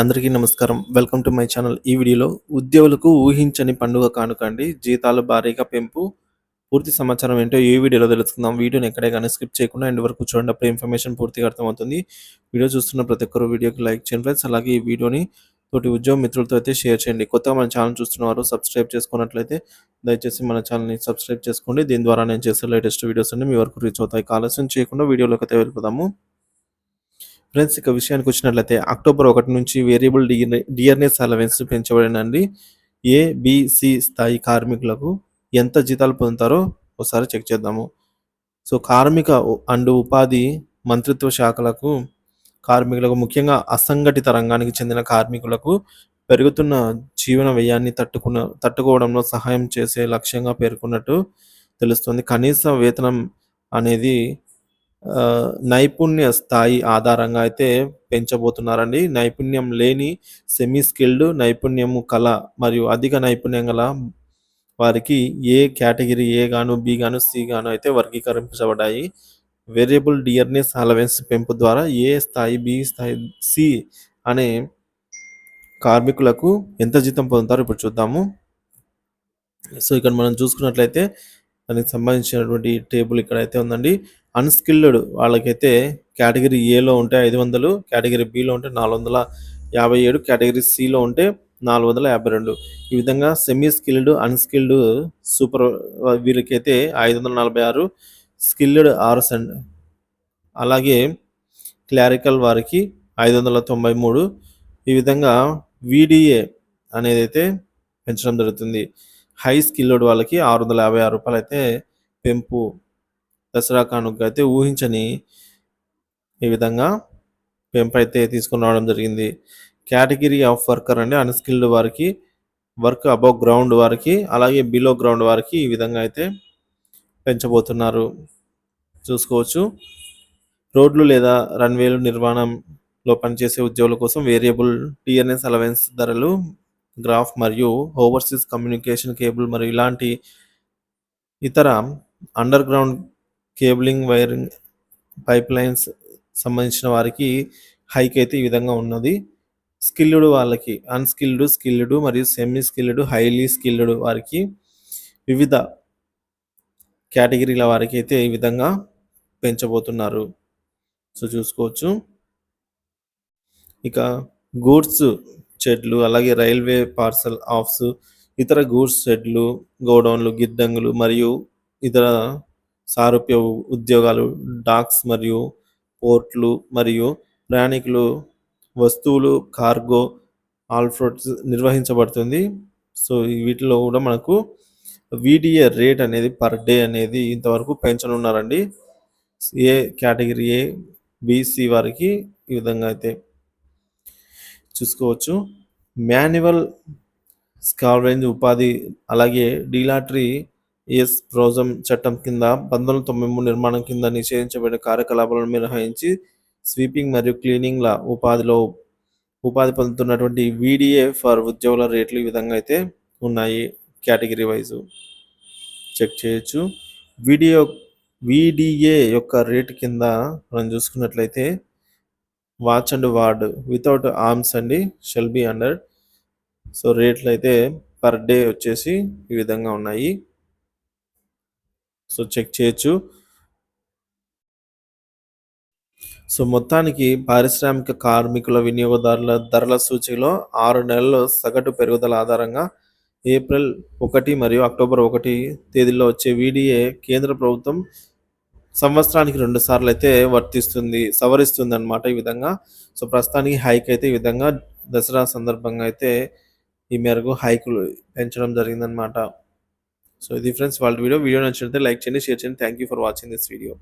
అందరికీ నమస్కారం. Welcome to my channel. ఈ వీడియోలో ఉద్యోగులకు ఊహించని పండుగ కానుక అండి. జీతాలు భారీగా పెంపు. పూర్తి సమాచారం ఏంటో ఈ వీడియోలో తెలుసుకుందాం. వీడియోని ఎక్కడే గాని స్కిప్ చేయకుండా ఎండ్ వరకు చూడండి. అప్పుడు ఇన్ఫర్మేషన్ పూర్తిగా అర్థమవుతుంది. వీడియో చూస్తున్న ప్రతి ఒక్కరు వీడియోకి లైక్ చేయండి ఫ్రెండ్స్. అలాగే ఈ వీడియోని తోటి ఉద్యోగ మిత్రులతో అయితే షేర్ చేయండి. కొత్తగా మన ఛానల్ చూస్తున్నవారు సబ్స్క్రైబ్ చేసుకున్నట్లయితే దయచేసి మన ఛానల్‌ని సబ్స్క్రైబ్ చేసుకోండి. దీని ద్వారా నేను చేసే లేటెస్ట్ వీడియోస్ అన్నీ మీ వరకు రీచ్ అవుతాయి. ఆలస్యం చేయకుండా వీడియోలోకి అయితే వెళ్ళిపోదాము. ఫ్రెండ్స్ ఇక విషయానికి వచ్చినట్లయితే అక్టోబర్ 1 నుంచి వేరియబుల్ డిఆర్ఎస్ అలవెన్స్ పెంచబడినండి. ఏ, బి, సి స్థాయి కార్మికులకు ఎంత జీతాలు పొందుతారో ఒకసారి చెక్ చేద్దాము. సో, కార్మిక అండ్ ఉపాధి మంత్రిత్వ శాఖలకు కార్మికులకు ముఖ్యంగా అసంఘటిత రంగానికి చెందిన కార్మికులకు పెరుగుతున్న జీవన వ్యయాన్ని తట్టుకోవడంలో సహాయం చేసే లక్ష్యంగా పేర్కొన్నట్టు తెలుస్తుంది. కనీస వేతనం అనేది నైపుణ్య స్థాయి ఆధారంగా అయితే పెంచబోతున్నారండి. నైపుణ్యం లేని సెమీ స్కిల్డ్, నైపుణ్యము కల మరియు అధిక నైపుణ్యం గల వారికి ఏ కేటగిరీ ఏ గాను, బి గాను, సి గాను అయితే వర్గీకరించబడ్డాయి. వేరియబుల్ డియర్నెస్ అలవెన్స్ పెంపు ద్వారా ఏ స్థాయి, బి స్థాయి, సి అనే కార్మికులకు ఎంత జీతం పొందుతారో ఇప్పుడు చూద్దాము. సో, ఇక్కడ మనం చూసుకున్నట్లయితే దానికి సంబంధించినటువంటి టేబుల్ ఇక్కడైతే ఉందండి. అన్‌స్కిల్డ్ వాళ్ళకైతే కేటగిరీ ఏలో ఉంటే 500, కేటగిరీ బిలో ఉంటే 457, కేటగిరీ సిలో ఉంటే 452. ఈ విధంగా సెమీ స్కిల్డ్, అన్‌స్కిల్డ్ సూపర్ వీళ్ళకైతే 546, స్కిల్డ్ 6 అలాగే క్లరికల్ వారికి 593. ఈ విధంగా వీడిఏ అనేదైతే పెంచడం జరుగుతుంది. హై స్కిల్డ్ వాళ్ళకి రూ. 656 అయితే పెంపు దసరా కానుక అయితే ఊహించని ఈ విధంగా పెంపు అయితే తీసుకొని రావడం జరిగింది. కేటగిరీ ఆఫ్ వర్కర్ అండి అన్‌స్కిల్డ్ వారికి, వర్క్ అబవ్ గ్రౌండ్ వారికి, అలాగే బిలో గ్రౌండ్ వారికి ఈ విధంగా అయితే పెంచబోతున్నారు. చూసుకోవచ్చు. రోడ్లు లేదా రన్వేలు నిర్మాణంలో పనిచేసే ఉద్యోగుల కోసం వేరియబుల్ టీఎన్ఎస్ అలవెన్స్ ధరలు గ్రాఫ్ మరియు ఓవర్సీస్ కమ్యూనికేషన్ కేబుల్ మరియు ఇలాంటి ఇతర under ground cabling, wiring, pipe lines సంబంధించిన వారికి హైక్ అయితే ఈ విధంగా ఉన్నది. స్కిల్డ్ వాళ్ళకి అన్‌స్కిల్డ్, స్కిల్డ్ మరియు సెమీ స్కిల్డ్, హైలీ స్కిల్డ్ వారికి వివిధ కేటగిరీల వారికి అయితే ఈ విధంగా పెంచబోతున్నారు. సో, చూసుకోవచ్చు. ఇక గూడ్స్ షెడ్లు, అలాగే రైల్వే పార్సల్ ఆఫ్స్, ఇతర గూడ్స్ షెడ్లు, గోడౌన్లు, గిడ్డంగులు మరియు ఇతర సారూప్య ఉద్యోగాలు, డాక్స్ మరియు పోర్ట్లు మరియు ప్రయాణికులు వస్తువులు, కార్గో, ఆల్ఫ్రోడ్స్ నిర్వహించబడుతుంది. సో, వీటిలో కూడా మనకు వీడిఏ రేట్ అనేది పర్ డే అనేది ఇంతవరకు పెంచనున్నారండి. ఏ కేటగిరీ ఏ, బి, సి వారికి ఈ విధంగా అయితే చూసుకోవచ్చు. మాన్యువల్ స్కావెంజ్ ఉపాధి, అలాగే డీలాటరీ ఎస్ ప్రోజం చట్టం కింద 1993 నిర్మాణం కింద నిషేధించబడిన కార్యకలాపాలను మినహాయించి స్వీపింగ్ మరియు క్లీనింగ్ల ఉపాధి పొందుతున్నటువంటి వీడిఏ ఫర్ ఉద్యోగుల రేట్లు ఈ విధంగా అయితే ఉన్నాయి. కేటగిరీ వైజ్ చెక్ చేయొచ్చు. వీడిఏ యొక్క రేటు కింద మనం చూసుకున్నట్లయితే watch and ward without arms అండి షెల్ బి అండర్. సో, రేట్లు అయితే పర్ డే వచ్చేసి ఈ విధంగా ఉన్నాయి. సో, చెక్ చేయొచ్చు. సో, మొత్తానికి పారిశ్రామిక కార్మికుల వినియోగదారుల ధరల సూచికలో 6 నెలల్లో సగటు పెరుగుదల ఆధారంగా ఏప్రిల్ 1 మరియు అక్టోబర్ 1 తేదీల్లో వచ్చే వీడిఏ కేంద్ర ప్రభుత్వం సంవత్సరానికి 2 సార్లు అయితే సవరిస్తుంది అన్నమాట ఈ విధంగా. సో, ప్రస్తుతానికి హైక్ అయితే ఈ విధంగా దసరా సందర్భంగా అయితే ఈ మేరకు హైకులు పెంచడం జరిగిందనమాట. సో, ఇది ఫ్రెండ్స్ వాళ్ళ వీడియో నచ్చినట్లయితే లైక్ చేయండి, షేర్ చేయండి. Thank you for watching this video.